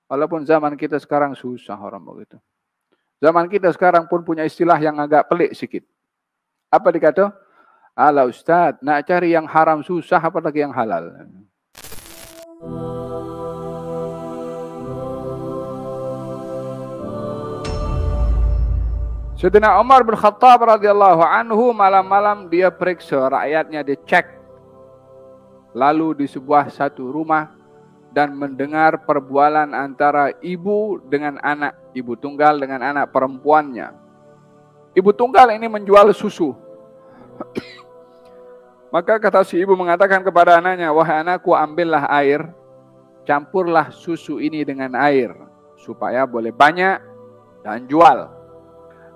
Walaupun zaman kita sekarang susah orang begitu. Zaman kita sekarang pun punya istilah yang agak pelik sikit. Apa dikata? Ala Ustaz, nak cari yang haram susah apalagi yang halal. Sayyidina Umar bin Khattab radhiyallahu anhu malam-malam dia periksa rakyatnya, dia cek. Lalu di sebuah satu rumah dan mendengar perbualan antara ibu dengan anak, ibu tunggal dengan anak perempuannya. Ibu tunggal ini menjual susu. Maka kata si ibu mengatakan kepada anaknya, wahai anakku, ambillah air, campurlah susu ini dengan air, supaya boleh banyak dan jual.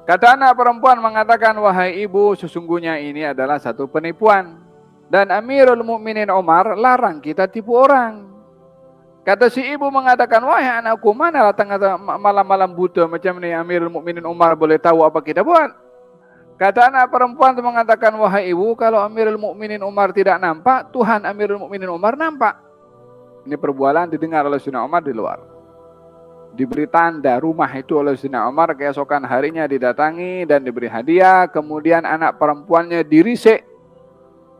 Kata anak perempuan mengatakan, wahai ibu, sesungguhnya ini adalah satu penipuan. Dan Amirul Mukminin Umar larang kita tipu orang. Kata si ibu mengatakan, wahai anakku, mana datang malam-malam buta macam ni Amirul Mukminin Umar boleh tahu apa kita buat? Kata anak perempuan itu mengatakan, wahai ibu, kalau Amirul Mukminin Umar tidak nampak, Tuhan Amirul Mukminin Umar nampak. Ini perbualan didengar oleh Sayyidina Umar di luar. Diberi tanda rumah itu oleh Sayyidina Umar, keesokan harinya didatangi dan diberi hadiah. Kemudian anak perempuannya dirisik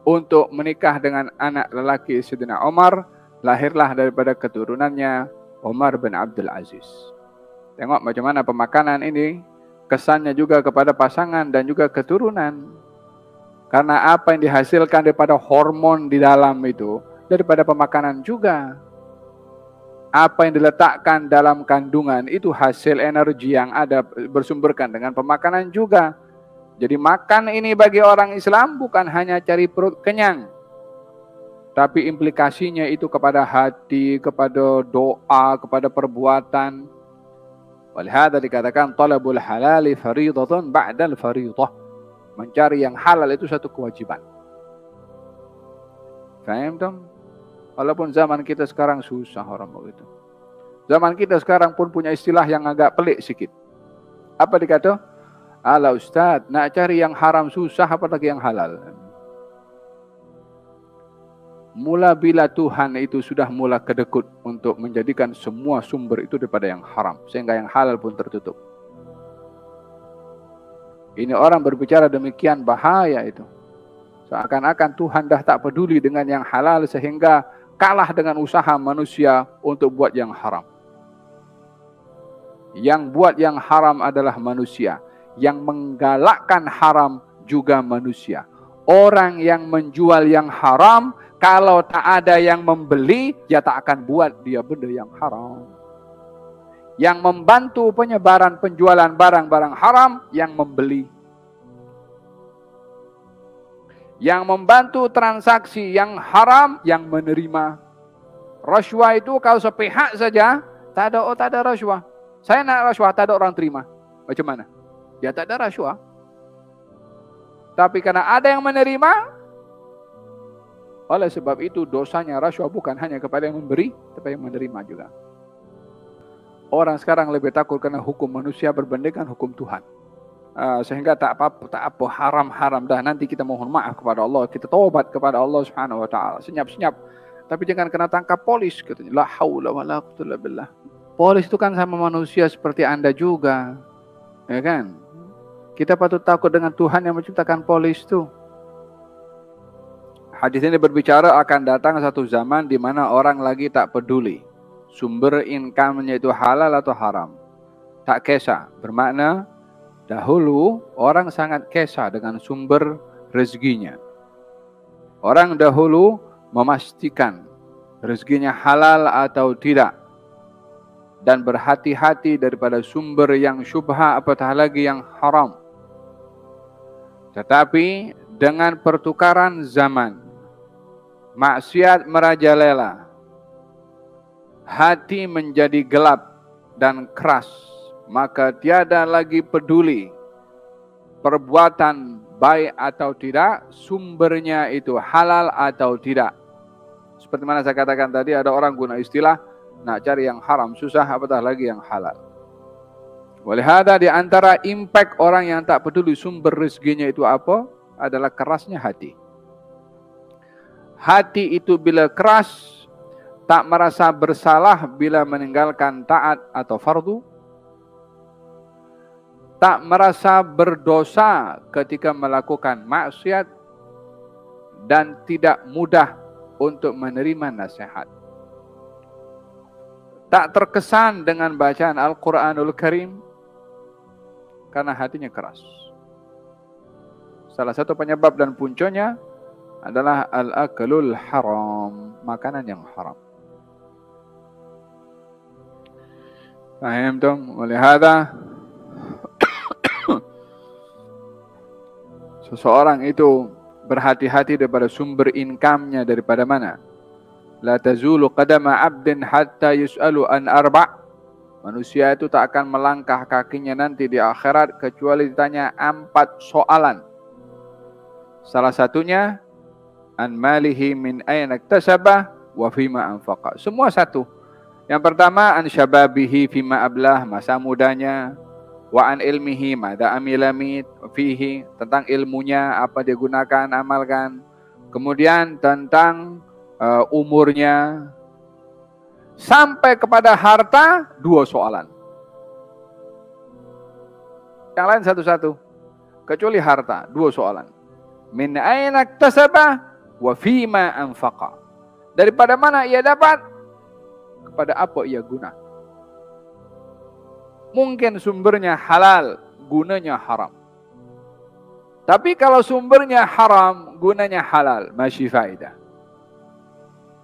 untuk menikah dengan anak lelaki Sayyidina Umar. Lahirlah daripada keturunannya Umar bin Abdul Aziz. Tengok macam mana pemakanan ini, kesannya juga kepada pasangan dan juga keturunan. Karena apa yang dihasilkan daripada hormon di dalam itu, daripada pemakanan juga. Apa yang diletakkan dalam kandungan itu hasil energi yang ada bersumberkan dengan pemakanan juga. Jadi makan ini bagi orang Islam bukan hanya cari perut kenyang, tapi implikasinya itu kepada hati, kepada doa, kepada perbuatan. Walihada dikatakan talabul halali faridatun ba'dal faridah. Mencari yang halal itu satu kewajiban. Faham tak? Walaupun zaman kita sekarang susah orang begitu. Zaman kita sekarang pun punya istilah yang agak pelik sikit. Apa dikata? Ala Ustaz, nak cari yang haram susah apalagi yang halal. Mula bila Tuhan itu sudah mula kedekut untuk menjadikan semua sumber itu daripada yang haram, sehingga yang halal pun tertutup. Ini orang berbicara demikian bahaya itu. Seakan-akan Tuhan dah tak peduli dengan yang halal sehingga kalah dengan usaha manusia untuk buat yang haram. Yang buat yang haram adalah manusia. Yang menggalakkan haram juga manusia. Orang yang menjual yang haram, kalau tak ada yang membeli, dia tak akan buat dia benda yang haram. Yang membantu penyebaran penjualan barang-barang haram, yang membeli. Yang membantu transaksi yang haram, yang menerima. Rasuah itu kalau sepihak saja, tak ada rasuah. Saya nak rasuah, tak ada orang terima. Macam mana? Dia tak ada rasuah. Tapi karena ada yang menerima, oleh sebab itu dosanya rasuah bukan hanya kepada yang memberi, tapi yang menerima juga. Orang sekarang lebih takut karena hukum manusia berbanding dengan hukum Tuhan. Sehingga tak apa haram-haram dah, nanti kita mohon maaf kepada Allah, kita taubat kepada Allah Subhanahu wa taala. Senyap-senyap. Tapi jangan kena tangkap polis katanya. La haula wala quwwata illa billah. Polis itu kan sama manusia seperti Anda juga. Ya kan? Kita patut takut dengan Tuhan yang menciptakan polis itu. Hadis ini berbicara akan datang satu zaman di mana orang lagi tak peduli sumber income-nya itu halal atau haram. Tak kisah. Bermakna dahulu orang sangat kisah dengan sumber rezekinya. Orang dahulu memastikan rezekinya halal atau tidak. Dan berhati-hati daripada sumber yang syubha apatah lagi yang haram. Tetapi dengan pertukaran zaman, maksiat merajalela, hati menjadi gelap dan keras, maka tiada lagi peduli perbuatan baik atau tidak, sumbernya itu halal atau tidak. Seperti mana saya katakan tadi, ada orang guna istilah nak cari yang haram susah, apatah lagi yang halal. Walihada di antara impact orang yang tak peduli sumber rezekinya itu apa? Adalah kerasnya hati. Hati itu bila keras, Tak merasa bersalah bila meninggalkan taat atau fardu. Tak merasa berdosa ketika melakukan maksiat. Dan tidak mudah untuk menerima nasihat. Tak terkesan dengan bacaan Al-Quranul Karim karena hatinya keras. Salah satu penyebab dan puncanya adalah al-aklul haram, makanan yang haram. Fahimtum? Oleh hada seseorang itu berhati-hati daripada sumber income-nya daripada mana. La tazulu qadama 'abdin hatta yus'alu an arba'. Manusia itu tak akan melangkah kakinya nanti di akhirat kecuali ditanya 4 soalan. Salah satunya an malihi min aina iktasabah wa fima anfaqa. Semua satu. Yang pertama an syababihi fima ablah, masa mudanya, wa an ilmihi madza amila fihi, tentang ilmunya apa dia gunakan, amalkan. Kemudian tentang umurnya, sampai kepada harta 2 soalan. Yang lain satu-satu. Kecuali harta 2 soalan. Min aina iktasaba wa fima anfaqa. Daripada mana ia dapat, kepada apa ia guna. Mungkin sumbernya halal, gunanya haram. Tapi kalau sumbernya haram, gunanya halal, masih faedah.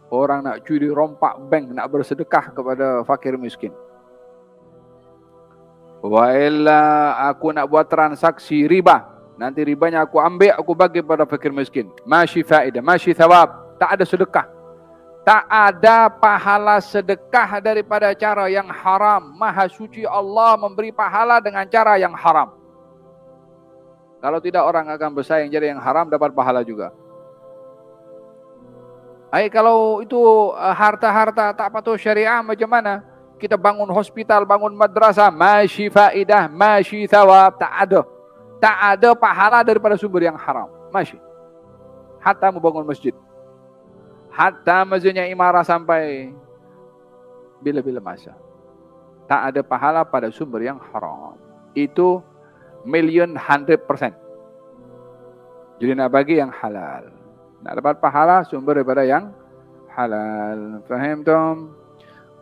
Orang nak curi rompak bank, nak bersedekah kepada fakir miskin. Wa illa aku nak buat transaksi riba, nanti ribanya aku ambil, aku bagi pada fakir miskin. Masih faedah, masih thawab. Tak ada sedekah. Tak ada pahala sedekah daripada cara yang haram. Maha suci Allah memberi pahala dengan cara yang haram. Kalau tidak orang akan bersaing jadi yang haram dapat pahala juga. Kalau itu harta-harta tak patuh syariah macam mana? Kita bangun hospital, bangun madrasah, masih faedah, masih thawab. Tak ada. Tak ada pahala daripada sumber yang haram. Masih. Hatta membangun masjid. Hatta masjidnya imarah sampai bila-bila masa. Tak ada pahala pada sumber yang haram. Itu 100%. Jadi nak bagi yang halal. Nak dapat pahala sumber daripada yang halal. Faham tom?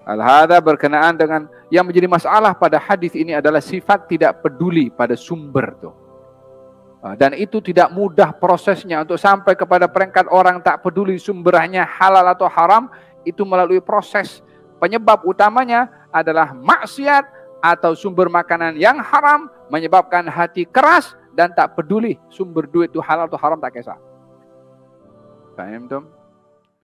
Al-hadha berkenaan dengan yang menjadi masalah pada hadis ini adalah sifat tidak peduli pada sumber tu. Dan itu tidak mudah prosesnya untuk sampai kepada peringkat orang tak peduli sumbernya halal atau haram. Itu melalui proses. Penyebab utamanya adalah maksiat atau sumber makanan yang haram menyebabkan hati keras dan tak peduli sumber duit itu halal atau haram tak kisah. Faham tom?